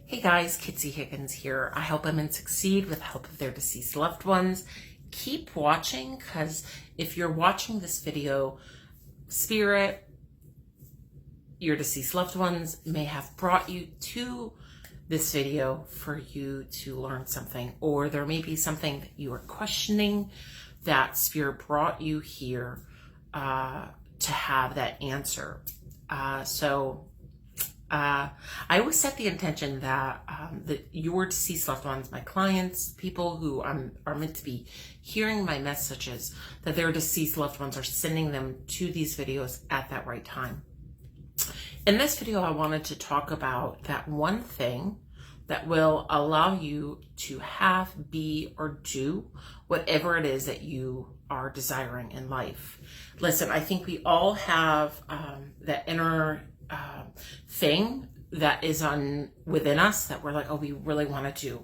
Hey guys, Kitsy Higgins here. I help women succeed with the help of their deceased loved ones. Keep watching, because if you're watching this video, Spirit, your deceased loved ones may have brought you to this video for you to learn something, or there may be something that you are questioning that Spirit brought you here to have that answer. I always set the intention that your deceased loved ones, my clients, people who are meant to be hearing my messages, that their deceased loved ones are sending them to these videos at that right time. In this video, I wanted to talk about that one thing that will allow you to have, be, or do whatever it is that you are desiring in life. Listen, I think we all have that inner thing that is within us that we're like, oh, we really want to do.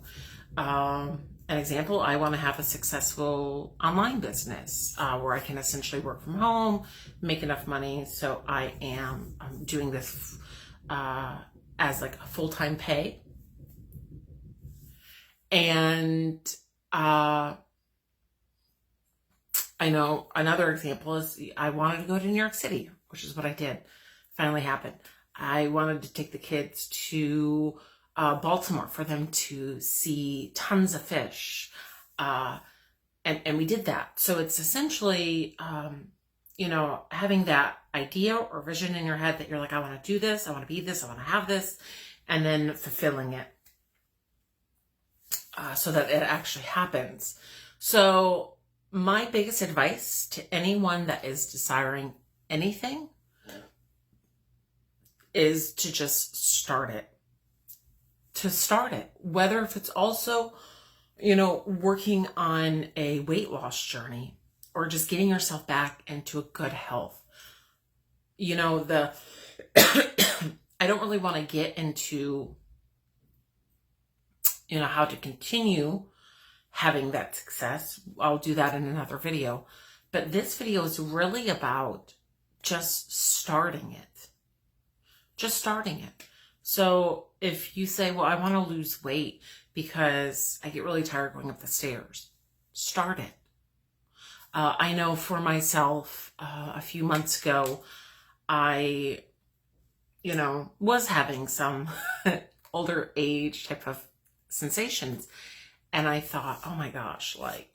An example, I want to have a successful online business where I can essentially work from home, make enough money, so I am doing this as like a full-time pay. And I know another example is I wanted to go to New York City, which is what I did. Finally happened. I wanted to take the kids to Baltimore for them to see tons of fish. And we did that. So it's essentially, having that idea or vision in your head that you're like, I want to do this, I want to be this, I want to have this, and then fulfilling it so that it actually happens. So my biggest advice to anyone that is desiring anything is to just start it. To start it. Whether if it's also, working on a weight loss journey or just getting yourself back into a good health. I don't really want to get into, how to continue having that success. I'll do that in another video. But this video is really about just starting it. Just starting it. So if you say, well, I want to lose weight because I get really tired going up the stairs, start it. I know for myself, a few months ago, I, was having some older age type of sensations. And I thought, oh my gosh, I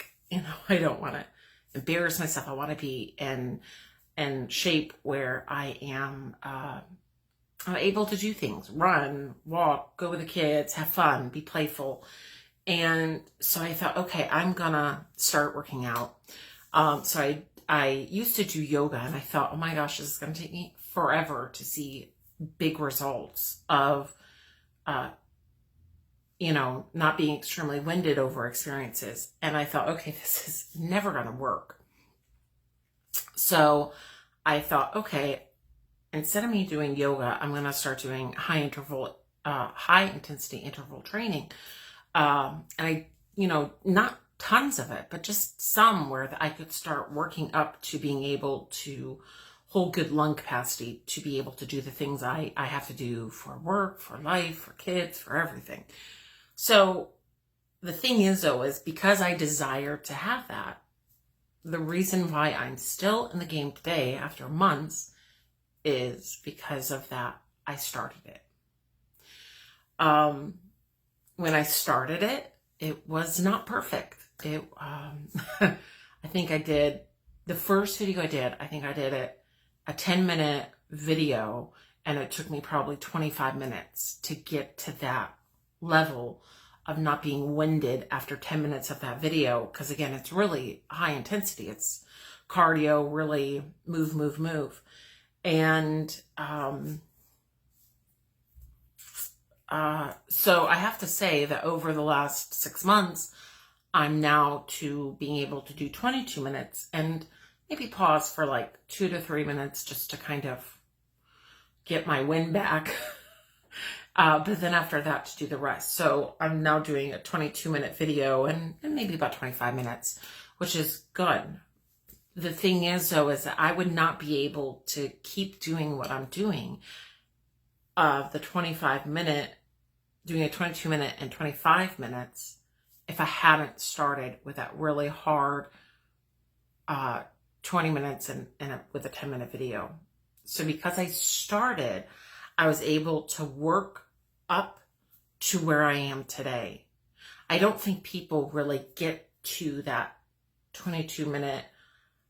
don't want to embarrass myself. I want to be in shape where I am, able to do things, run, walk, go with the kids, have fun, be playful. And so I thought, okay, I'm gonna start working out. So I used to do yoga, and I thought, oh my gosh, this is gonna take me forever to see big results of, not being extremely winded over experiences. And I thought, okay, this is never gonna work. So I thought, okay, instead of me doing yoga, I'm going to start doing high intensity interval training. And I, not tons of it, but just some where I could start working up to being able to hold good lung capacity to be able to do the things I have to do for work, for life, for kids, for everything. So the thing is, though, is because I desire to have that, the reason why I'm still in the game today after months is because of that. I started it. When I started it, it was not perfect. I think I did the first video I did it a 10-minute video, and it took me probably 25 minutes to get to that level of not being winded after 10 minutes of that video. Because again, it's really high intensity. It's cardio, really move. And so I have to say that over the last 6 months, I'm now to being able to do 22 minutes and maybe pause for like 2 to 3 minutes just to kind of get my wind back. But then after that to do the rest. So I'm now doing a 22-minute video and maybe about 25 minutes, which is good. The thing is, though, is that I would not be able to keep doing what I'm doing, the 25-minute doing a 22-minute and 25 minutes if I hadn't started with that really hard 20 minutes with a 10-minute video. So because I started, I was able to work up to where I am today. I don't think people really get to that 22-minute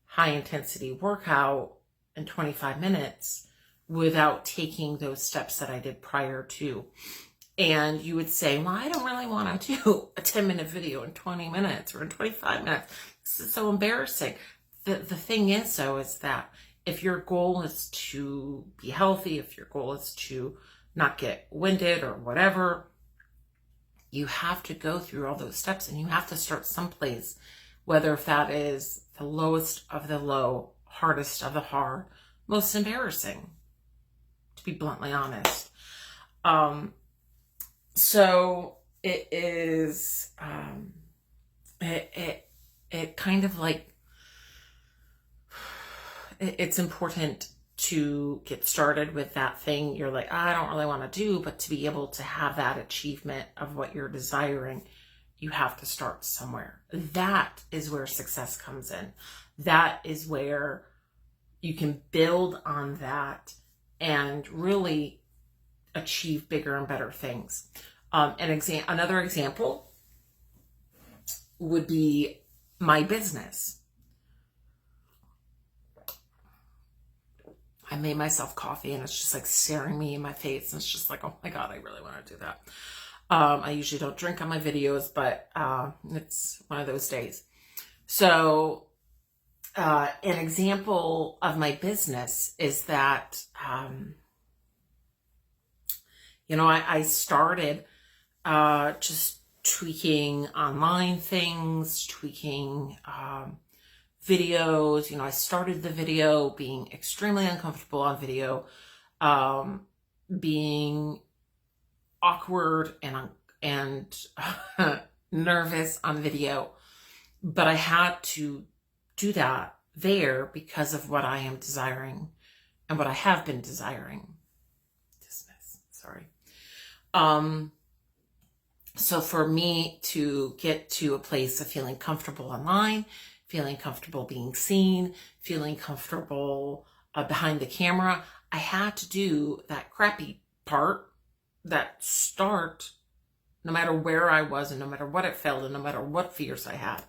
high intensity workout in 25 minutes without taking those steps that I did prior to. And you would say, well, I don't really want to do a 10-minute video in 20 minutes or in 25 minutes. This is so embarrassing. The thing is, though, is that if your goal is to be healthy, if your goal is to not get winded or whatever, you have to go through all those steps, and you have to start someplace, whether if that is the lowest of the low, hardest of the hard, most embarrassing, to be bluntly honest. So it is, it kind of like, it's important to get started with that thing you're like, I don't really want to do, but to be able to have that achievement of what you're desiring, you have to start somewhere. That is where success comes in. That is where you can build on that and really achieve bigger and better things. Another example would be my business. I made myself coffee and it's just like staring me in my face, and it's just like, oh my God, I really want to do that. I usually don't drink on my videos, but it's one of those days. So an example of my business is that, I started just tweaking online things, tweaking videos. I started the video being extremely uncomfortable on video, being awkward and nervous on video, but I had to do that there because of what I am desiring and what I have been desiring. Sorry. So for me to get to a place of feeling comfortable online, feeling comfortable being seen, feeling comfortable behind the camera, I had to do that crappy part, that start, no matter where I was and no matter what it felt and no matter what fears I had,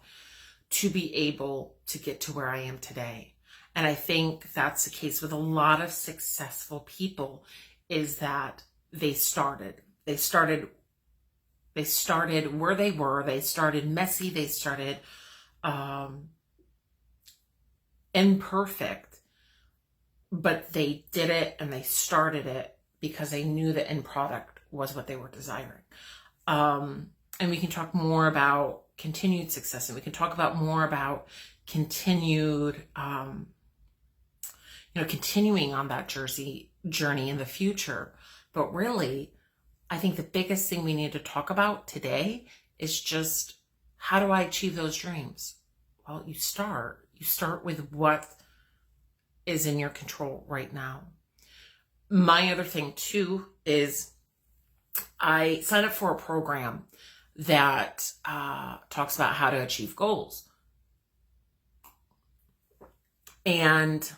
to be able to get to where I am today. And I think that's the case with a lot of successful people, is that they started where they were. They started messy. They started imperfect, but they did it and they started it because they knew the end product was what they were desiring. And we can talk more about continued success, and we can talk about more about continued, continuing on that journey in the future. But really, I think the biggest thing we need to talk about today is just, how do I achieve those dreams? Well, you start with what is in your control right now. My other thing too is I signed up for a program that talks about how to achieve goals. And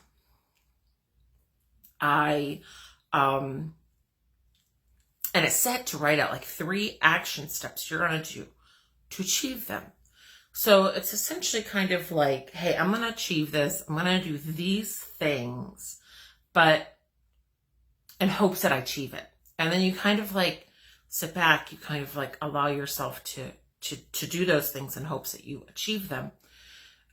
and it's set to write out like 3 action steps you're going to do to achieve them. So it's essentially kind of like, hey, I'm going to achieve this. I'm going to do these things, but in hopes that I achieve it. And then you kind of like sit back, you kind of like allow yourself to do those things in hopes that you achieve them.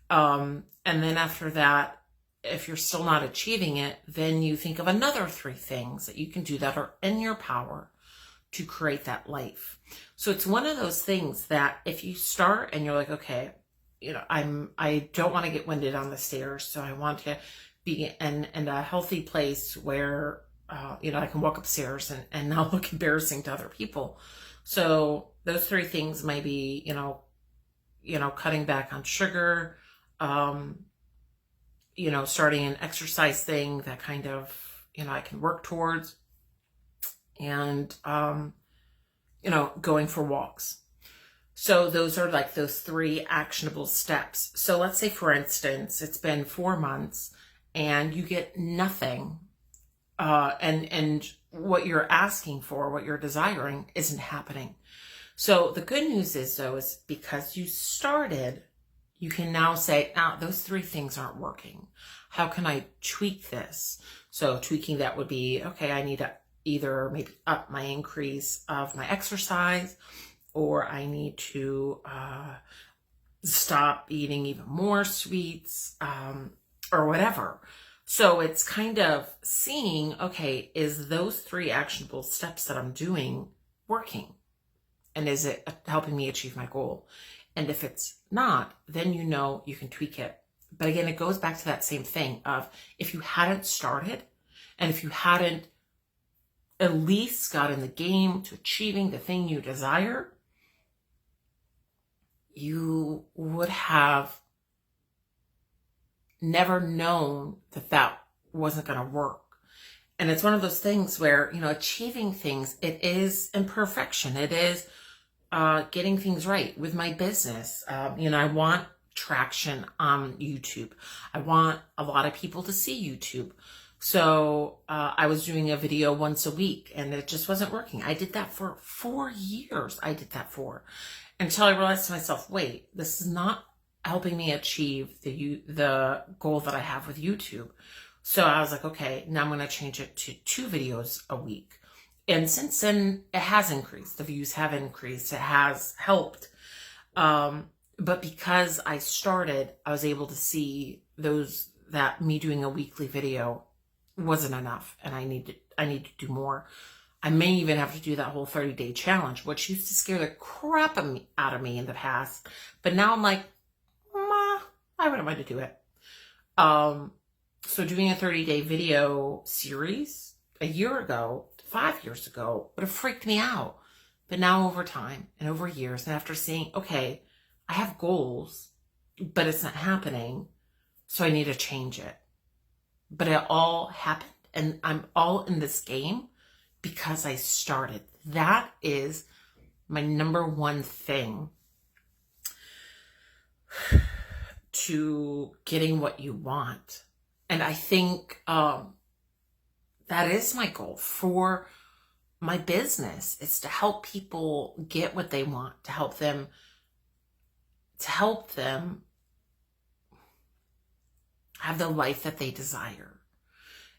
And then after that, if you're still not achieving it, then you think of another 3 things that you can do that are in your power to create that life. So it's one of those things that if you start and you're like, okay, I don't want to get winded on the stairs, so I want to be in a healthy place where I can walk upstairs and not look embarrassing to other people. So those 3 things might be, cutting back on sugar, starting an exercise thing that kind of, I can work towards, and going for walks. So those are like those 3 actionable steps. So let's say, for instance, it's been 4 months and you get nothing. And what you're asking for, what you're desiring, isn't happening. So the good news is, though, is because you started, you can now say, those 3 things aren't working. How can I tweak this? So tweaking that would be, okay, I need to either maybe up my increase of my exercise, or I need to stop eating even more sweets, or whatever. So it's kind of seeing, okay, is those 3 actionable steps that I'm doing working? And is it helping me achieve my goal? And if it's not, then you can tweak it. But again, it goes back to that same thing of, if you hadn't started, and if you hadn't at least got in the game to achieving the thing you desire, you would have never known that wasn't going to work. And it's one of those things where, achieving things, it is imperfection. It is getting things right with my business. I want traction on YouTube. I want a lot of people to see YouTube. So I was doing a video once a week and it just wasn't working. I did that for 4 years. Until I realized to myself, wait, this is not helping me achieve the goal that I have with YouTube. So I was like, okay, now I'm going to change it to 2 videos a week. And since then, it has increased. The views have increased. It has helped. But because I started, I was able to see that me doing a weekly video wasn't enough, and I need to do more. I may even have to do that whole 30-day challenge, which used to scare the crap out of me in the past. But now I'm like, I wouldn't mind to do it. So doing a 30-day video series a year ago, 5 years ago, would have freaked me out. But now over time and over years, and after seeing, okay, I have goals, but it's not happening, so I need to change it. But it all happened, and I'm all in this game because I started. That is my number one thing to getting what you want. And I think that is my goal for my business. It's to help people get what they want, to help them have the life that they desire.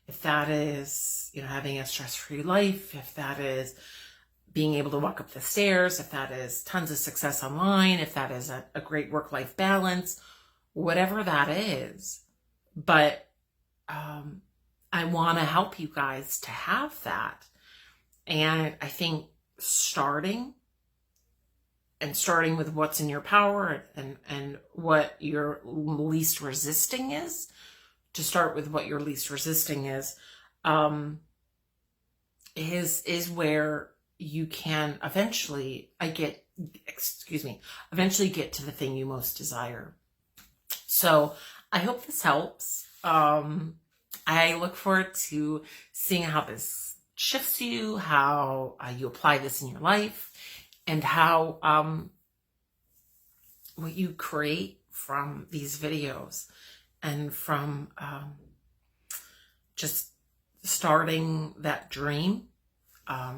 If that is, having a stress-free life, if that is being able to walk up the stairs, if that is tons of success online, if that is a great work-life balance, whatever that is. But I want to help you guys to have that. And I think starting with what's in your power and what your least resisting is, to start with what your least resisting is where you can eventually get to the thing you most desire. So I hope this helps. I look forward to seeing how this shifts you, how you apply this in your life, and how what you create from these videos, and from just starting that dream. I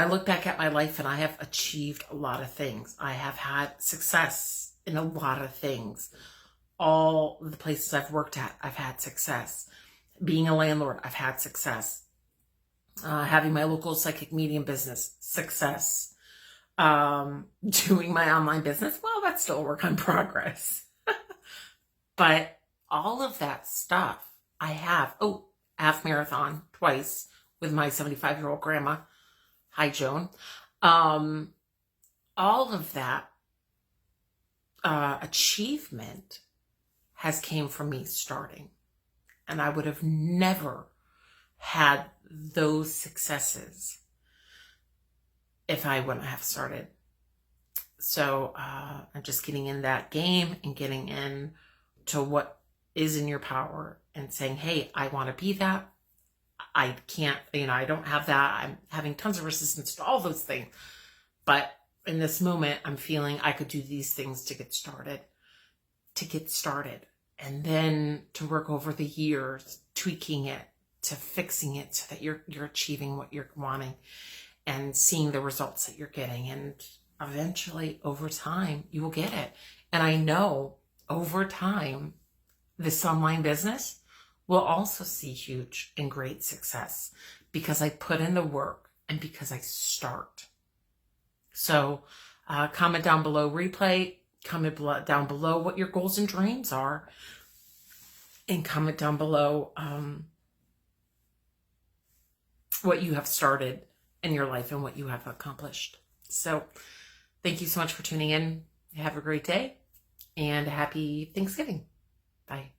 look back at my life and I have achieved a lot of things. I have had success in a lot of things. All the places I've worked at, I've had success. Being a landlord, I've had success. Having my local psychic medium business, success. Doing my online business, well, that's still a work in progress. But all of that stuff I have. Half marathon twice with my 75-year-old grandma. Hi, Joan. All of that achievement has came from me starting. And I would have never had those successes if I wouldn't have started. So I'm just getting in that game and getting in to what is in your power and saying, hey, I want to be that. I can't, I don't have that. I'm having tons of resistance to all those things. But in this moment, I'm feeling I could do these things to get started. And then to work over the years, tweaking it, to fixing it so that you're achieving what you're wanting and seeing the results that you're getting. And eventually, over time, you will get it. And I know over time, this online business will also see huge and great success because I put in the work and because I start. So comment down below replay, comment down below what your goals and dreams are, and comment down below what you have started in your life and what you have accomplished. So thank you so much for tuning in. Have a great day and happy Thanksgiving. Bye.